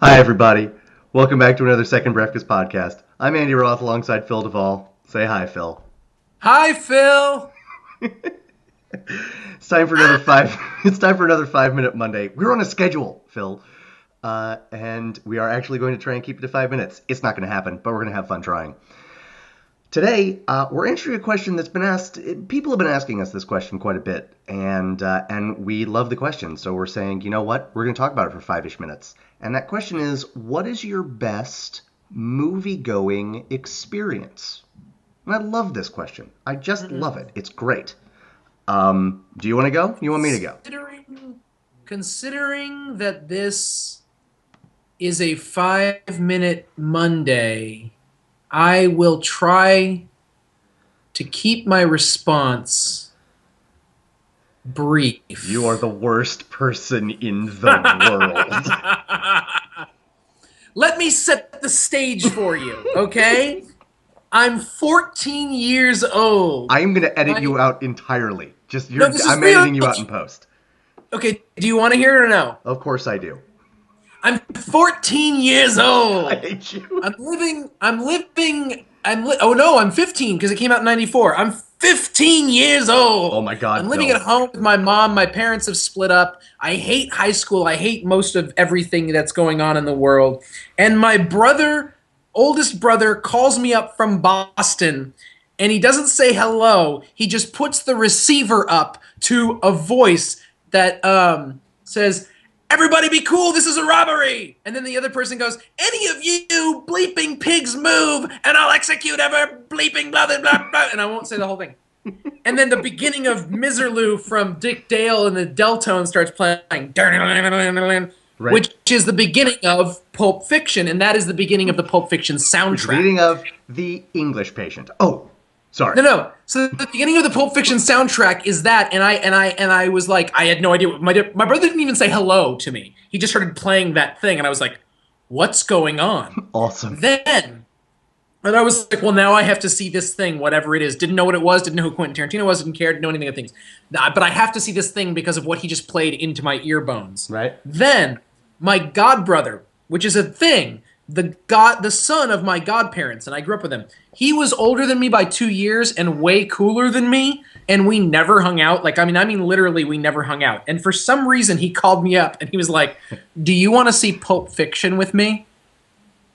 Hi, everybody. Welcome back to another Second Breakfast podcast. I'm Andy Roth alongside Phil Duvall. Say hi, Phil. Hi, Phil. It's time for another five. It's time for another 5 minute Monday. We're on a schedule, Phil, and we are actually going to try and keep it to 5 minutes. It's not going to happen, but we're going to have fun trying. Today, we're answering a question that's been asked. People have been asking us this question quite a bit, and we love the question. So we're saying, you know what? We're going to talk about it for 5-ish minutes. And that question is, what is your best movie-going experience? And I love this question. I just love it. It's great. Do you want to go? You want me to go? Considering that this is a 5-minute Monday, I will try to keep my response brief. You are the worst person in the world. Let me set the stage for you, okay? I'm 14 years old. I am going to edit you out entirely. I'm real. editing you out in post. Okay, do you want to hear it or no? Of course I do. I'm 14 years old. I hate you. Oh no, I'm 15 because it came out in 94. I'm 15 years old. Oh my God, I'm living Phil. at home with my mom. My parents have split up. I hate high school. I hate most of everything that's going on in the world. And my oldest brother, calls me up from Boston, and he doesn't say hello. He just puts the receiver up to a voice that says, "Everybody be cool, this is a robbery." And then the other person goes, "Any of you bleeping pigs move, and I'll execute ever bleeping blah, blah, blah, blah." And I won't say the whole thing. And then the beginning of Miserlou from Dick Dale and the Deltone starts playing, Right. which is the beginning of Pulp Fiction, and that is the beginning of the Pulp Fiction soundtrack. Beginning of The English Patient. Oh, sorry. No. So the beginning of the Pulp Fiction soundtrack is that, and I was like, I had no idea. My brother didn't even say hello to me. He just started playing that thing, and I was like, what's going on? Awesome. And I was like, well, now I have to see this thing, whatever it is. Didn't know what it was, didn't know who Quentin Tarantino was, didn't care, didn't know anything of things. But I have to see this thing because of what he just played into my ear bones. Right. Then my godbrother, which is a thing, the son of my godparents, and I grew up with him. He was older than me by 2 years and way cooler than me, and we never hung out. I mean, literally, we never hung out. And for some reason, he called me up and he was like, "Do you want to see Pulp Fiction with me?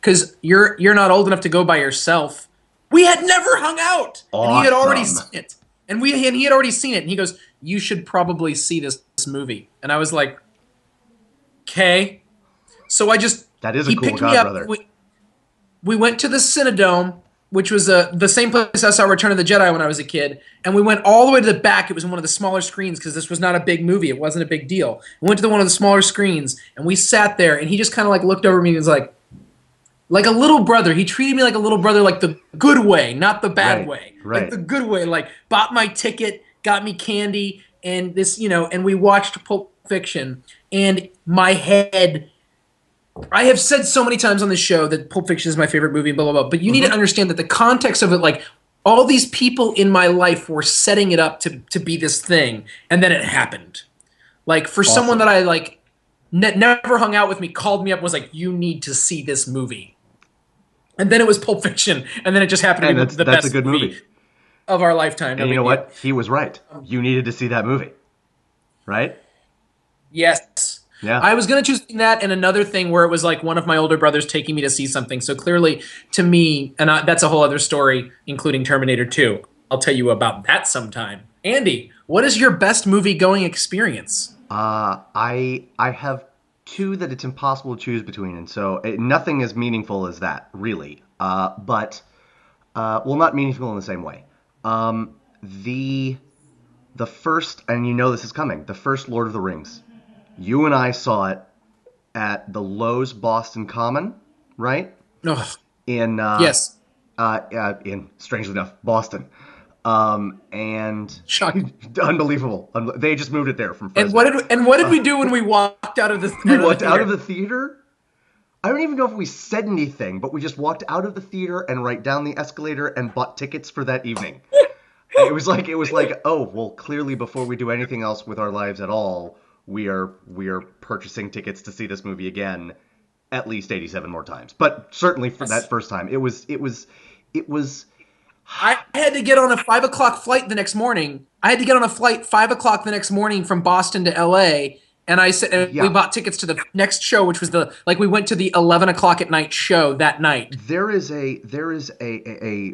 Because you're not old enough to go by yourself." We had never hung out, Awesome. and he had already seen it, and he had already seen it. And he goes, "You should probably see this movie." And I was like, "Okay." So That is he a cool picked me up. godbrother. We went to the Cinedome, which was the same place I saw Return of the Jedi when I was a kid, and we went all the way to the back. It was in one of the smaller screens because this was not a big movie. It wasn't a big deal. We went to one of the smaller screens, and we sat there, and he just kind of like looked over at me and was like a little brother. He treated me like a little brother, like the good way, not the bad way. Right. Like the good way, like bought my ticket, got me candy, and and we watched Pulp Fiction, and my head, I have said so many times on this show that Pulp Fiction is my favorite movie, blah, blah, blah. But you need to understand that the context of it, like, all these people in my life were setting it up to be this thing, and then it happened. Like, for someone that I, like, never hung out with me, called me up, was like, "You need to see this movie." And then it was Pulp Fiction, and then it just happened to be the best a good movie of our lifetime. And you know what? He was right. You needed to see that movie. Right? Yes. Yeah. I was going to choose that and another thing where it was like one of my older brothers taking me to see something. So clearly, to me, that's a whole other story, including Terminator 2. I'll tell you about that sometime. Andy, what is your best movie-going experience? I have two that it's impossible to choose between, and so nothing as meaningful as that, really. But not meaningful in the same way. The first, and you know this is coming, the first Lord of the Rings. You and I saw it at the Lowe's Boston Common, right? Ugh. Yes. In, strangely enough, Boston. And shocking, unbelievable. They just moved it there from Fresno. And what did we do when we walked out of the theater? We walked out of the theater? I don't even know if we said anything, but we just walked out of the theater and right down the escalator and bought tickets for that evening. It was like, oh, well, clearly before we do anything else with our lives at all, we are purchasing tickets to see this movie again. at least 87 more times. But certainly for Yes. that first time, it was. I had to get on a 5 o'clock flight the next morning. I had to get on a flight 5 o'clock the next morning from Boston to LA. And I said, and we Yeah. bought tickets to the next show, which was we went to the 11 o'clock at night show that night. There's a website,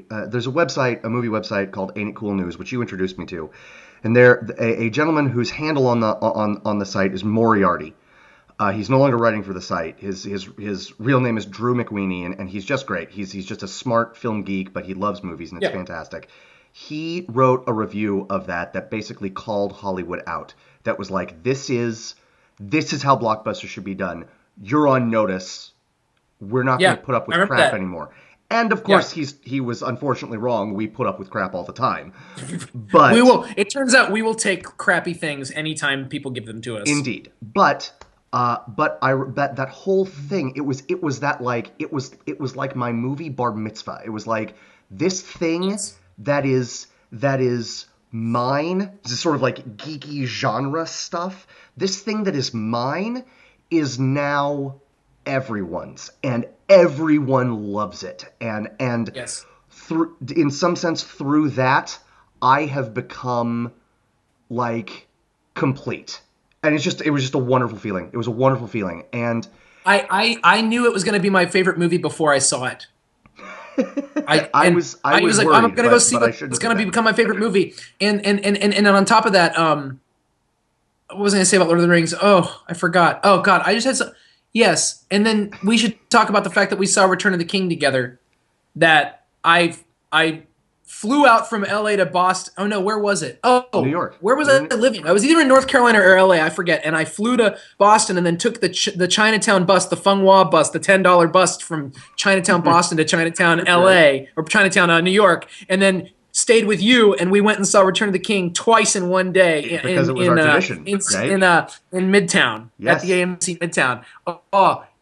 a movie website called Ain't It Cool News, which you introduced me to, and there a gentleman whose handle on the site is Moriarty. He's no longer writing for the site. His real name is Drew McWeeny, and he's just great. He's just a smart film geek, but he loves movies, and it's Yeah. fantastic. He wrote a review of that basically called Hollywood out. That was like, this is how blockbusters should be done. You're on notice. We're not going Yeah. to put up I with remember crap that. anymore. And of Yeah. course, he was unfortunately wrong. We put up with crap all the time. But We will. It turns out we will take crappy things anytime people give them to us. indeed, that whole thing, it was like my movie bar mitzvah. It was like this thing Yes. that is mine. This is sort of like geeky genre stuff. This thing that is mine is now everyone's, and everyone loves it. And Yes. through, in some sense, through that, I have become like complete. And it was just a wonderful feeling. It was a wonderful feeling. And I knew it was going to be my favorite movie before I saw it. I was like, worried, I'm gonna go see but I what's shouldn't gonna have become my favorite movie. And on top of that, what was I gonna say about Lord of the Rings? Oh, I forgot. Oh God, I just had some. Yes, and then we should talk about the fact that we saw Return of the King together. That I flew out from LA to Boston. Oh no, where was it? New Oh, York. where was I living? I was either in North Carolina or LA. I forget. And I flew to Boston and then took the Chinatown bus, the Feng Hua bus, the $10 bus from Chinatown, Boston to Chinatown, LA, right. or Chinatown, New York, and then stayed with you. And we went and saw Return of the King twice in one day Because it was our tradition, right? in Midtown at the Yes. AMC Midtown.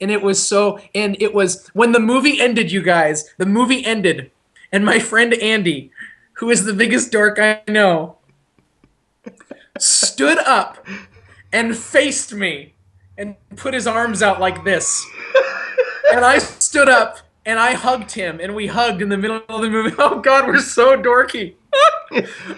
And it was so. And it was when the movie ended, you guys. The movie ended. And my friend Andy, who is the biggest dork I know, stood up and faced me and put his arms out like this. And I stood up and I hugged him and we hugged in the middle of the movie. Oh God, we're so dorky.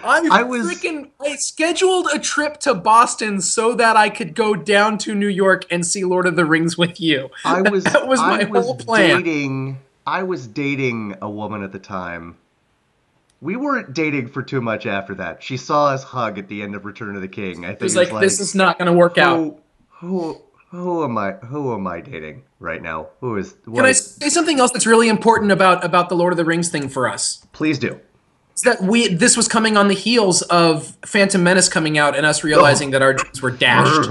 I scheduled a trip to Boston so that I could go down to New York and see Lord of the Rings with you. That was my whole plan. I was dating a woman at the time. We weren't dating for too much after that. She saw us hug at the end of Return of the King. I think It was like, this is not going to work out. Who am I dating right now? Can I say something else that's really important about the Lord of the Rings thing for us? Please do. It's that this was coming on the heels of Phantom Menace coming out and us realizing that our dreams were dashed.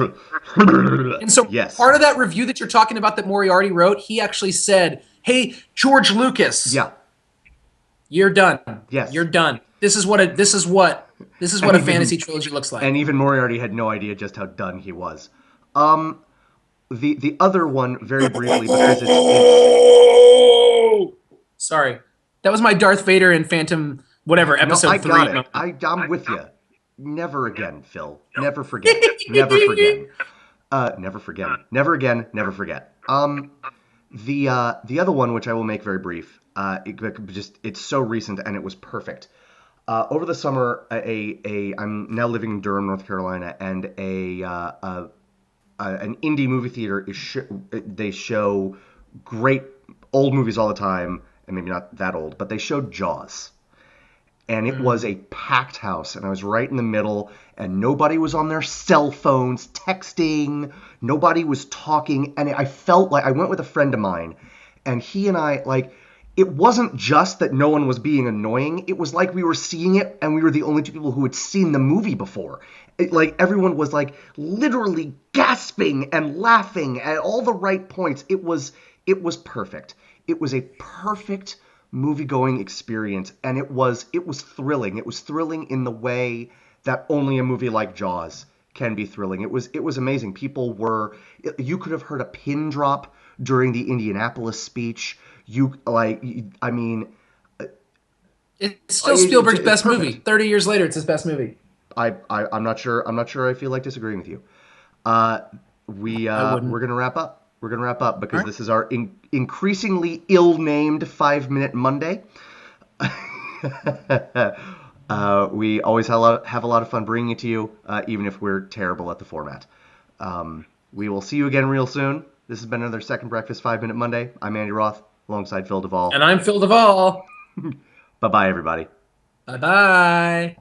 And so Yes. part of that review that you're talking about that Moriarty wrote, he actually said, "Hey, George Lucas, Yeah. you're done. Yes. You're done. This is what a fantasy trilogy looks like." And even Moriarty had no idea just how done he was. The other one, very briefly, because Sorry, that was my Darth Vader and Phantom whatever episode no, I 3. got it. I'm with you. Never again, Phil. Never forget. Never forget. Never forget. Never again. Never forget. The other one, which I will make very brief, it's so recent and it was perfect. Over the summer, I'm now living in Durham, North Carolina, and an indie movie theater they show great old movies all the time, and maybe not that old, but they showed Jaws. And it was a packed house, and I was right in the middle, and nobody was on their cell phones texting, nobody was talking, and I felt like I went with a friend of mine, and he and I, like, it wasn't just that no one was being annoying, it was like we were seeing it, and we were the only two people who had seen the movie before. Everyone was, like, literally gasping and laughing at all the right points. It was perfect. It was a perfect movie-going experience, and it was thrilling. It was thrilling in the way that only a movie like Jaws can be thrilling. It was amazing. You could have heard a pin drop during the Indianapolis speech. It's still Spielberg's best movie. 30 years later, it's his best movie. I'm not sure I feel like disagreeing with you. We're gonna wrap up. We're going to wrap up All because right. this is our increasingly ill-named 5-minute Monday. We always have a lot of fun bringing it to you, even if we're terrible at the format. We will see you again real soon. This has been another Second Breakfast 5-Minute Monday. I'm Andy Roth, alongside Phil Duvall. And I'm Phil Duvall. Bye-bye, everybody. Bye bye.